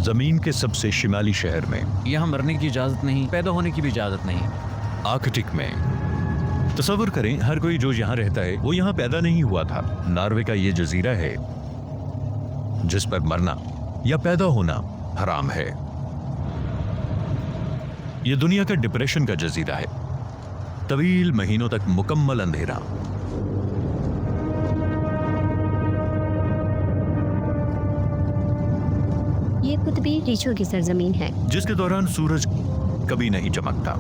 जमीन के सबसे शिमाली शहर में, यहाँ मरने की इजाजत नहीं, पैदा होने की भी इजाजत नहीं। आर्कटिक में। तसव्वुर करें, हर कोई जो यहाँ रहता है वो यहाँ पैदा नहीं हुआ था। नॉर्वे का ये जजीरा है जिस पर मरना या पैदा होना हराम है। ये दुनिया का डिप्रेशन का जजीरा है, तवील महीनों तक मुकम्मल अंधेरा। ये कुतबी रीछों की सरजमीन है जिसके दौरान सूरज कभी नहीं चमकता,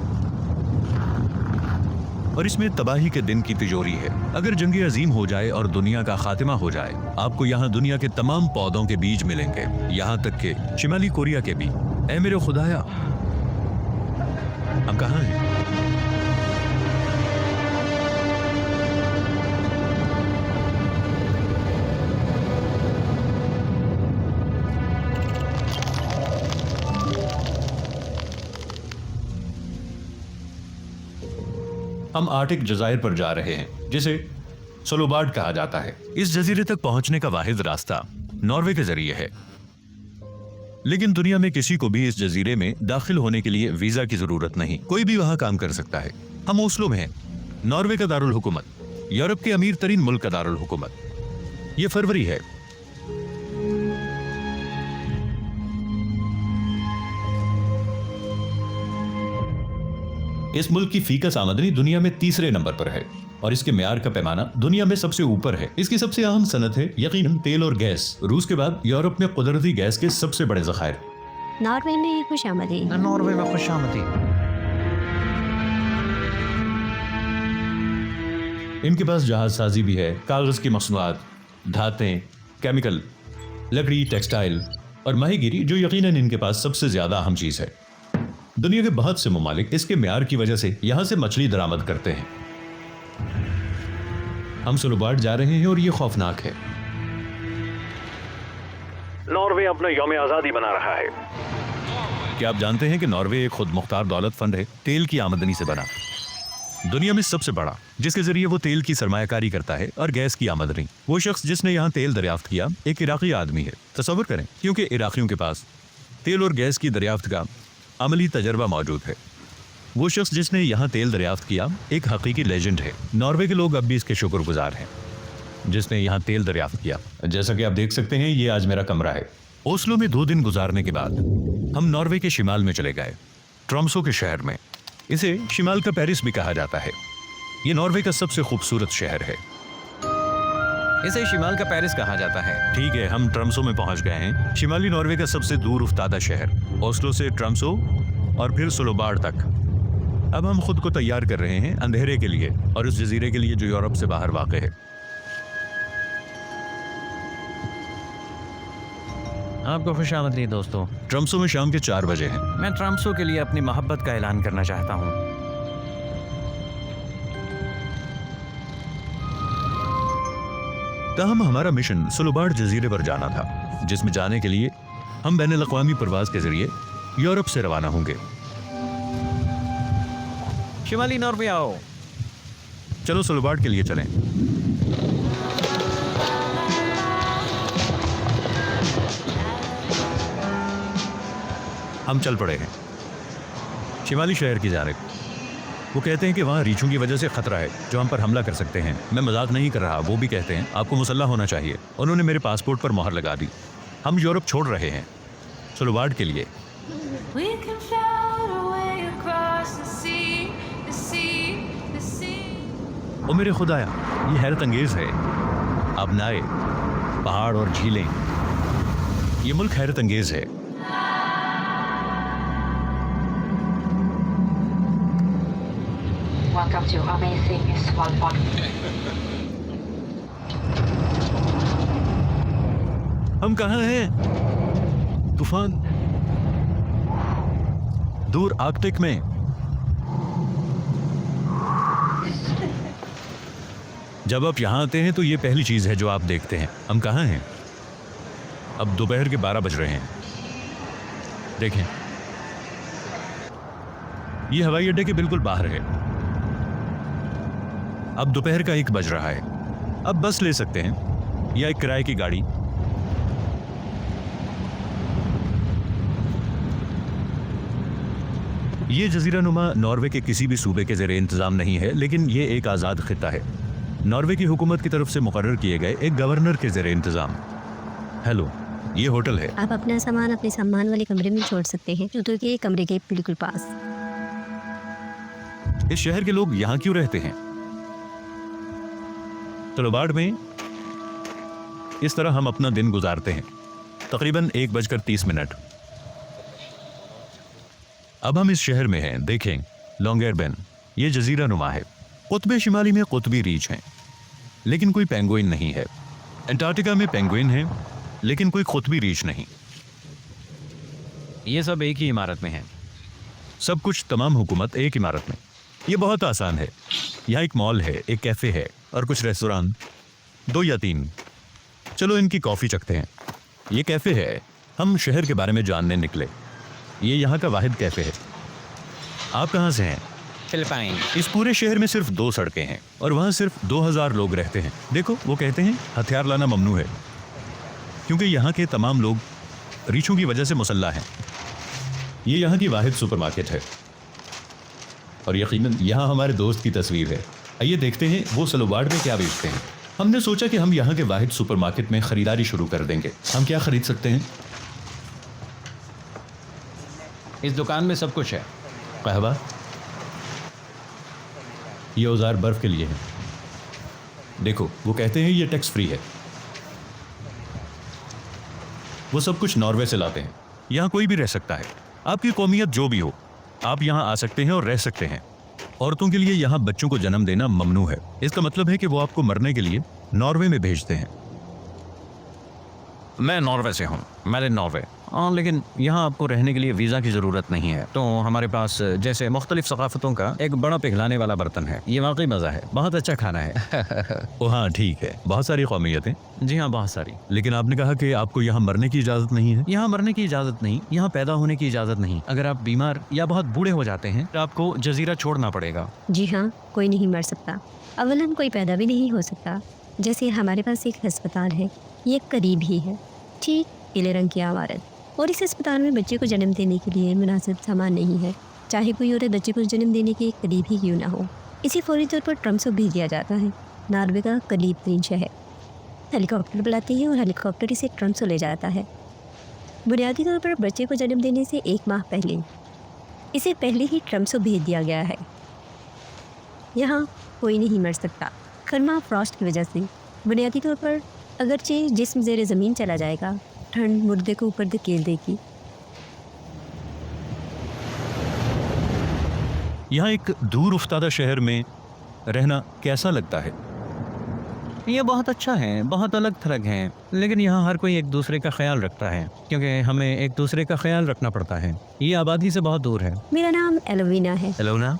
और इसमें तबाही के दिन की तिजोरी है। अगर जंग अजीम हो जाए और दुनिया का खात्मा हो जाए, आपको यहाँ दुनिया के तमाम पौधों के बीज मिलेंगे, यहाँ तक के शिमाली कोरिया के भी। ऐ मेरे खुदाया, हम कहाँ हैं? हम आर्टिक जजायर पर जा रहे हैं जिसे सोलोबार्ड कहा जाता है। इस जजीरे तक पहुंचने का वाहिद रास्ता नॉर्वे के जरिए है, लेकिन दुनिया में किसी को भी इस जजीरे में दाखिल होने के लिए वीजा की जरूरत नहीं। कोई भी वहां काम कर सकता है। हम ओस्लो में हैं, नॉर्वे का दारुल हुकूमत, यूरोप के अमीर तरीन मुल्क का दारुल हुकूमत। यह फरवरी है। इस मुल्क की फीकस आमदनी दुनिया में तीसरे नंबर पर है और इसके म्यार का पैमाना दुनिया में सबसे ऊपर है। इसकी सबसे अहम सनत है यकीनन तेल और गैस। रूस के बाद यूरोप में कुदरती गैस के सबसे बड़े जखायर। नॉर्वे में खुशामदी। नॉर्वे में खुशामदी। इनके पास जहाज साजी भी है, कागज की मसनूआत, धातें, केमिकल, लकड़ी, टेक्सटाइल और माहीगिरी, जो यकीनन इनके पास सबसे ज्यादा अहम चीज है। दुनिया के बहुत से ममालिक इसके म्यार की वजह से यहां से मछली दरामद करते हैं। हम सोलोबार्ड जा रहे हैं और ये खौफनाक है। नॉर्वे अपना यौम आजादी मना रहा है। क्या आप जानते हैं कि नॉर्वे एक खुद मुख्तार दौलत फंड है, तेल की आमदनी से बना, दुनिया में सबसे बड़ा, जिसके जरिए वो तेल की सरमायाकारी करता है और गैस की आमदनी। वो शख्स जिसने यहाँ तेल दरियाफ्त किया एक इराकी आदमी है। तसव्वुर करें, क्योंकि इराकियों के पास तेल और गैस की दरियाफ्त का अमली तजर्बा मौजूद है। वो शख्स जिसने यहाँ तेल दरियाफ्त किया एक हकीकी लेजेंड है। नॉर्वे के लोग अब भी इसके शुक्रगुजार हैं जिसने यहाँ तेल दरियाफ्त किया। जैसा कि आप देख सकते हैं, ये आज मेरा कमरा है। ओस्लो में 2 दिन गुजारने के बाद हम नॉर्वे के शिमाल में चले गए, ट्रॉम्सो के शहर में। इसे शिमाल का पेरिस भी कहा जाता है। ये नॉर्वे का सबसे खूबसूरत शहर है। इसे शिमाल का पेरिस कहा जाता है। ठीक है, हम ट्रम्सो में पहुंच गए हैं, शिमाली नॉर्वे का सबसे दूर उफ्तादा शहर। ओस्लो से ट्रम्सो और फिर सोलोबार्ड तक। अब हम खुद को तैयार कर रहे हैं अंधेरे के लिए और उस जजीरे के लिए जो यूरोप से बाहर वाक़ है। आपको खुशामदीद दोस्तों। ट्रम्सो में शाम के 4 बजे हैं। मैं ट्रम्सो के लिए अपनी मोहब्बत का ऐलान करना चाहता हूँ। ताहम हमारा मिशन सोलोबार्ड जजीरे पर जाना था, जिसमें जाने के लिए हम बैनुल-अक़वामी परवाज के जरिए यूरोप से रवाना होंगे। शिमाली नॉर्वे आओ। चलो सोलोबार्ड के लिए चलें। हम चल पड़े हैं शिमाली शहर की जानिब। वो कहते हैं कि वहाँ रीछों की वजह से खतरा है जो हम पर हमला कर सकते हैं। मैं मजाक नहीं कर रहा। वो भी कहते हैं आपको मुसल्ला होना चाहिए। उन्होंने मेरे पासपोर्ट पर मोहर लगा दी। हम यूरोप छोड़ रहे हैं सोलोबार्ड के लिए। ओ मेरे खुदाया, ये हैरत अंगेज है। अबनाए, पहाड़ और झीलें, ये मुल्क हैरत अंगेज है। Welcome to amazing Svalbard. हम कहाँ हैं? तूफान, दूर आर्कटिक में। जब आप यहाँ आते हैं तो ये पहली चीज है जो आप देखते हैं। हम कहाँ हैं? अब दोपहर के 12 बज रहे हैं। देखें, ये हवाई अड्डे के बिल्कुल बाहर है। अब दोपहर का 1 बज रहा है। अब बस ले सकते हैं या एक किराए की गाड़ी। ये जजीरानुमा नॉर्वे के किसी भी सूबे के ज़ेरे इंतज़ाम नहीं है, लेकिन ये एक आज़ाद खिता है। नॉर्वे की हुकूमत की तरफ से मुकर्रर किए गए एक गवर्नर के ज़ेरे इंतज़ाम। हेलो, ये होटल है। आप अपना सामान अपने सामान वाले कमरे में छोड़ सकते हैं, जूतों के कमरे के बिल्कुल पास। इस शहर के लोग यहाँ क्यों रहते हैं? तलबाड़ में इस तरह हम अपना दिन गुजारते हैं, तकरीबन 1:30। अब हम इस शहर में हैं। देखें, लॉन्गेरबेन, ये जजीरा नुमा है। कुतबे शिमाली में कुतबी रीछ हैं, लेकिन कोई पेंगुइन नहीं है। अंटार्कटिका में पेंगुइन है, लेकिन कोई कुतबी रीछ नहीं। ये सब एक ही इमारत में है। सब कुछ, तमाम हुकूमत एक इमारत में। ये बहुत आसान है। यहाँ एक मॉल है, एक कैफ़े है और कुछ रेस्टोरेंट, 2 या 3। चलो इनकी कॉफ़ी चखते हैं। ये कैफ़े है। हम शहर के बारे में जानने निकले। ये यहाँ का वाहिद कैफ़े है। आप कहाँ से हैं? फिलिपाइन। इस पूरे शहर में सिर्फ 2 सड़कें हैं और वहाँ सिर्फ 2000 लोग रहते हैं। देखो, वो कहते हैं हथियार लाना ममनू है, क्योंकि यहाँ के तमाम लोग रीछों की वजह से मुसल्लाह हैं। ये यहाँ की वाहिद सुपरमार्केट है और यकीनन यहाँ हमारे दोस्त की तस्वीर है। आइए देखते हैं वो सलोबाड़ में क्या बेचते हैं। हमने सोचा कि हम यहाँ के वाहिद सुपरमार्केट में ख़रीदारी शुरू कर देंगे। हम क्या ख़रीद सकते हैं? इस दुकान में सब कुछ है। कहवा, ये औजार बर्फ़ के लिए है। देखो, वो कहते हैं ये टैक्स फ्री है। वो सब कुछ नॉर्वे से लाते हैं। यहाँ कोई भी रह सकता है, आपकी कौमियत जो भी हो, आप यहाँ आ सकते हैं और रह सकते हैं। औरतों के लिए यहाँ बच्चों को जन्म देना ममनू है। इसका मतलब है कि वो आपको मरने के लिए नॉर्वे में भेजते हैं। मैं नॉर्वे से हूँ, मैंने नॉर्वे। हाँ, लेकिन यहाँ आपको रहने के लिए वीज़ा की ज़रूरत नहीं है। तो हमारे पास जैसे मुख्तलिफ सकाफ़तों का एक बड़ा पिघलाने वाला बर्तन है। ये वाकई मज़ा है, बहुत अच्छा खाना है। ओ हाँ, ठीक है, बहुत सारी कौमियतें। जी हाँ, बहुत सारी। लेकिन आपने कहा कि आपको यहाँ मरने की इजाज़त नहीं है। यहाँ मरने की इजाज़त नहीं, यहाँ पैदा होने की इजाज़त नहीं। अगर आप बीमार या बहुत बूढ़े हो जाते हैं तो आपको जजीरा छोड़ना पड़ेगा। जी हाँ, कोई नहीं मर सकता। अवलन कोई पैदा भी नहीं हो सकता। जैसे हमारे पास एक अस्पताल है, ये करीब ही है, ठीक पीले रंग की इमारत। और इस अस्पताल में बच्चे को जन्म देने के लिए मुनासिब सामान नहीं है, चाहे कोई औरत बच्चे को जन्म देने के करीब ही क्यों ना हो। इसे फौरी तौर पर ट्रम्प से भेज दिया जाता है, नॉर्वे का करीब 3 शहर। हेलीकॉप्टर बुलाते हैं और हेलीकॉप्टर इसे ट्रम्प से ले जाता है। बुनियादी तौर पर बच्चे को जन्म देने से 1 माह पहले इसे पहले ही ट्रम्प से भेज दिया गया है। यहाँ कोई नहीं मर सकता, गर्मा फ्रॉस्ट की वजह से। बुनियादी तौर पर अगरचे जिस्म ज़ेरे ज़मीन चला जाएगा, ठंड मुर्दे को ऊपर धकेल देगी। यहाँ एक दूर उफ्तादा शहर में रहना कैसा लगता है? ये बहुत अच्छा है, बहुत अलग थलग है, लेकिन यहाँ हर कोई एक दूसरे का ख्याल रखता है, क्योंकि हमें एक दूसरे का ख्याल रखना पड़ता है। ये आबादी से बहुत दूर है। मेरा नाम एलोवीना है। हेलो ना।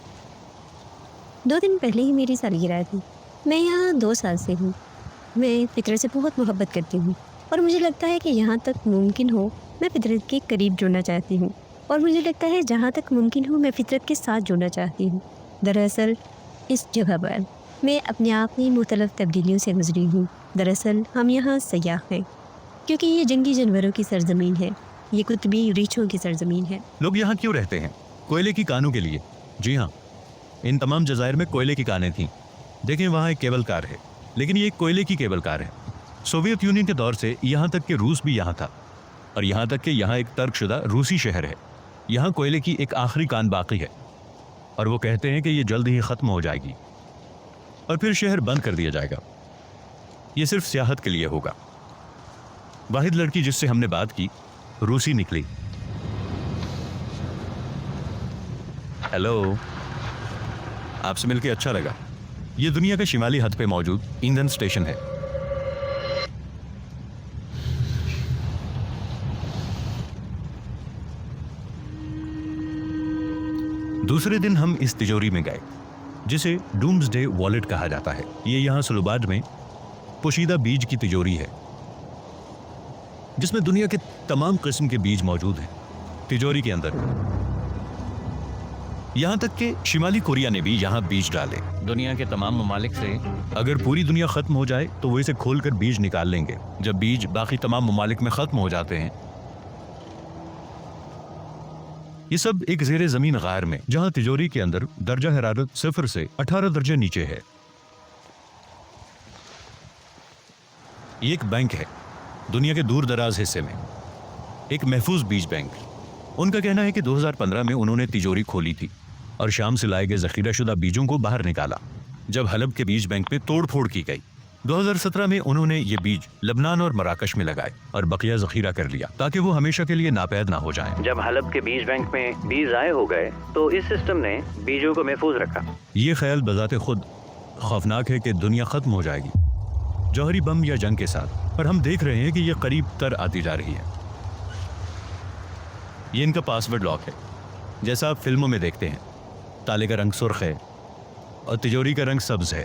2 दिन पहले ही मेरी सालगिरह थी। मैं यहाँ 2 साल से हूँ। मैं फितरत से बहुत मोहब्बत करती हूँ और मुझे लगता है कि यहाँ तक मुमकिन हो मैं फितरत के करीब जुड़ना चाहती हूँ, और मुझे लगता है जहाँ तक मुमकिन हो मैं फितरत के साथ जुड़ना चाहती हूँ। दरअसल इस जगह पर मैं अपने आप में मुख्तलिफ तब्दीलियों से गुजरी हूँ। दरअसल हम यहाँ सयाह हैं, क्योंकि ये जंगी जानवरों की सरजमीन है, ये कुतबी रीछों की सरजमीन है। लोग यहाँ क्यों रहते हैं? कोयले की कानों के लिए। जी हाँ, इन तमाम जज़ायर में कोयले की कानें थीं। देखें, वहाँ एक केबल कार है, लेकिन ये एक कोयले की केबल कार है। सोवियत यूनियन के दौर से यहाँ तक कि रूस भी यहाँ था, और यहाँ तक कि यहाँ एक तर्कशुदा रूसी शहर है। यहाँ कोयले की एक आखिरी कान बाकी है, और वो कहते हैं कि ये जल्द ही ख़त्म हो जाएगी और फिर शहर बंद कर दिया जाएगा। ये सिर्फ सियाहत के लिए होगा। वाहिद लड़की जिससे हमने बात की रूसी निकली। हेलो, आपसे मिलकर अच्छा लगा। ये दुनिया के शिमाली हद पे मौजूद ईंधन स्टेशन है। दूसरे दिन हम इस तिजोरी में गए जिसे डूम्सडे वॉलेट कहा जाता है। ये यहाँ सलूबाड में पोशीदा बीज की तिजोरी है, जिसमें दुनिया के तमाम किस्म के बीज मौजूद हैं तिजोरी के अंदर। यहाँ तक कि शिमाली कोरिया ने भी यहाँ बीज डाले। दुनिया के तमाम ममालिक से अगर पूरी दुनिया खत्म हो जाए तो वो इसे खोलकर बीज निकाल लेंगे। जब बीज बाकी तमाम ममालिक में खत्म हो जाते हैं, ये सब एक ज़ेरे ज़मीन गार में, जहां तिजोरी के अंदर दर्जा हरारत 0 से 18 दर्जे नीचे है। ये एक बैंक है दुनिया के दूर दराज हिस्से में, एक महफूज बीज बैंक। उनका कहना है कि 2015 में उन्होंने तिजोरी खोली थी और शाम से लाए गए जखीराशुदा बीजों को बाहर निकाला। जब हलब के बीज बैंक पे तोड़ फोड़ की गई, 2017 में उन्होंने ये बीज लबनान और मराकश में लगाए और बकिया जखीरा कर लिया ताकि वो हमेशा के लिए नापैद ना हो जाएं। जब हलब के बीज बैंक में बीज ज़ाय हो गए तो इस सिस्टम ने बीजों को महफूज रखा। ये ख्याल बजाते खुद खौफनाक है कि दुनिया खत्म हो जाएगी जौहरी बम या जंग के साथ, पर हम देख रहे हैं कि ये करीब तर आती जा रही है। ये इनका पासवर्ड लॉक है, जैसा आप फिल्मों में देखते हैं। ताले का रंग सुर्ख है और तिजोरी का रंग सब्ज है।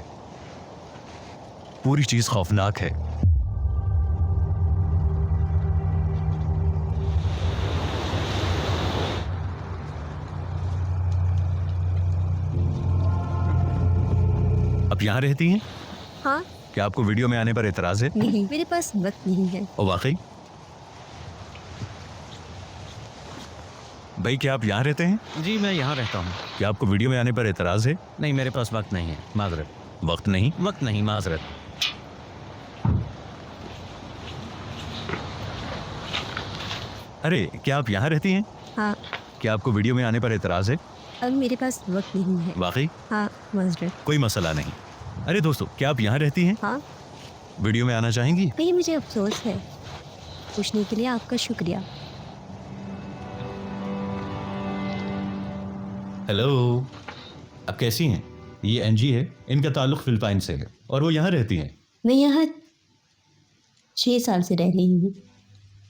पूरी चीज खौफनाक है। आप यहाँ रहती हैं? हाँ। क्या आपको वीडियो में आने पर एतराज है? नहीं, मेरे पास वक्त नहीं है। ओ वाकई? भाई क्या आप यहाँ रहते हैं? जी मैं यहाँ रहता हूँ। क्या आपको वीडियो में आने पर एतराज है? नहीं मेरे पास वक्त नहीं है, माजरत। वक्त नहीं? वक्त नहीं, माजरत। अरे क्या आप यहाँ रहती हैं? हाँ। क्या आपको वीडियो में आने पर एतराज है? अब मेरे पास वक्त नहीं है। वाकई? हाँ माजरत। कोई मसला नहीं। अरे दोस्तों क्या आप यहाँ रहती हैं? हाँ। वीडियो में आना चाहेंगी? नहीं, मुझे अफसोस है। पूछने के लिए आपका शुक्रिया। हेलो, आप कैसी हैं? ये एनजी है, इनका ताल्लुक फिलिपाइन से है और वो यहाँ रहती हैं। मैं यहाँ 6 साल से रह रही हूँ।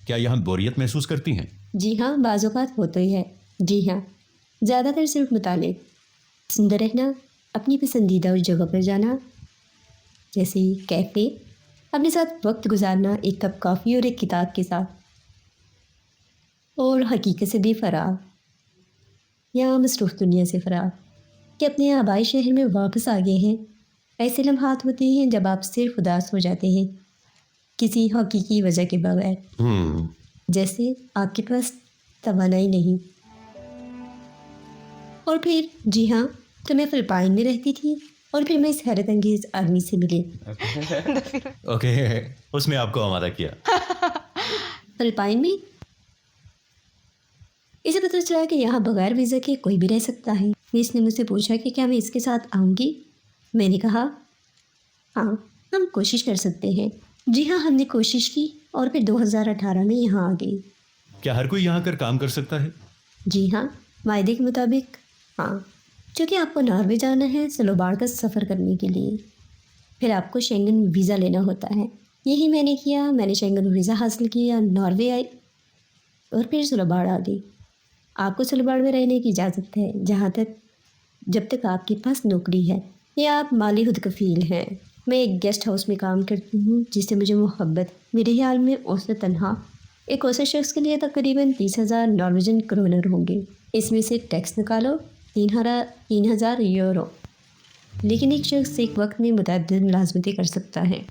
क्या यहाँ बोरियत महसूस करती हैं? जी हाँ, बाज़-औक़ात होता ही है। जी हाँ, ज़्यादातर सिर्फ मुताले, सुंदर रहना, अपनी पसंदीदा और जगह पर जाना, जैसे कैफ़े, अपने साथ वक्त गुजारना एक कप कॉफ़ी और एक किताब के साथ, और हकीकत से भी फ़रार या मसरूफ़ दुनिया से फ़रार कि अपने आबाई शहर में वापस आ गए हैं। ऐसे लम्हात होते हैं जब आप सिर्फ उदास हो जाते हैं किसी हकीकी वजह के बगैर, जैसे आपके पास तवानाई नहीं। और फिर जी हाँ, तो मैं फिलिपाइन में रहती थी और फिर मैं इस हैरत अंगेज़ आदमी से मिली। ओके, उसने आपको आमादा किया? फिलिपाइन में इसे पता चला कि यहाँ बगैर वीज़ा के कोई भी रह सकता है। इसने मुझसे पूछा कि क्या मैं इसके साथ आऊँगी। मैंने कहा हाँ, हम कोशिश कर सकते हैं। जी हाँ, हमने कोशिश की और फिर 2018 में यहाँ आ गई। क्या हर कोई यहाँ कर काम कर सकता है? जी हाँ, वायदे के मुताबिक हाँ। क्योंकि आपको नॉर्वे जाना है सलोबार का सफ़र करने के लिए, फिर आपको शेंगन वीज़ा लेना होता है। यही मैंने किया। मैंने शेंगन वीज़ा हासिल किया, नॉर्वे आई और फिर सलोबार आ गई। आपको सलोबार में रहने की इजाज़त है जब तक आपके पास नौकरी है या आप माली खुद कफ़ील हैं। मैं एक गेस्ट हाउस में काम करती हूँ जिससे मुझे मोहब्बत, मेरे ख्याल में औसत तनहा एक औसत शख्स के लिए तकरीबन 30,000 नॉर्वेजन क्रोनर होंगे। इसमें से टैक्स निकालो 3,000 यूरो। लेकिन एक शख्स एक वक्त में मुतअद्दिद मुलाज़मतें कर सकता है।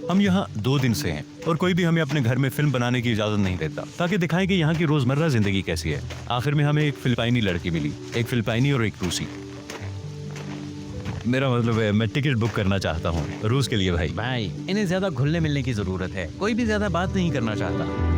हम यहाँ 2 दिन से हैं और कोई भी हमें अपने घर में फिल्म बनाने की इजाज़त नहीं देता ताकि दिखाएं कि यहाँ की रोज़मर्रा ज़िंदगी कैसी है। आखिर में हमें एक फिलिपाइनी लड़की मिली, एक फिलिपाइनी और एक रूसी। मेरा मतलब है मैं टिकट बुक करना चाहता हूँ रूस के लिए। भाई इन्हें ज़्यादा घुलने मिलने की ज़रूरत है। कोई भी ज़्यादा बात नहीं करना चाहता।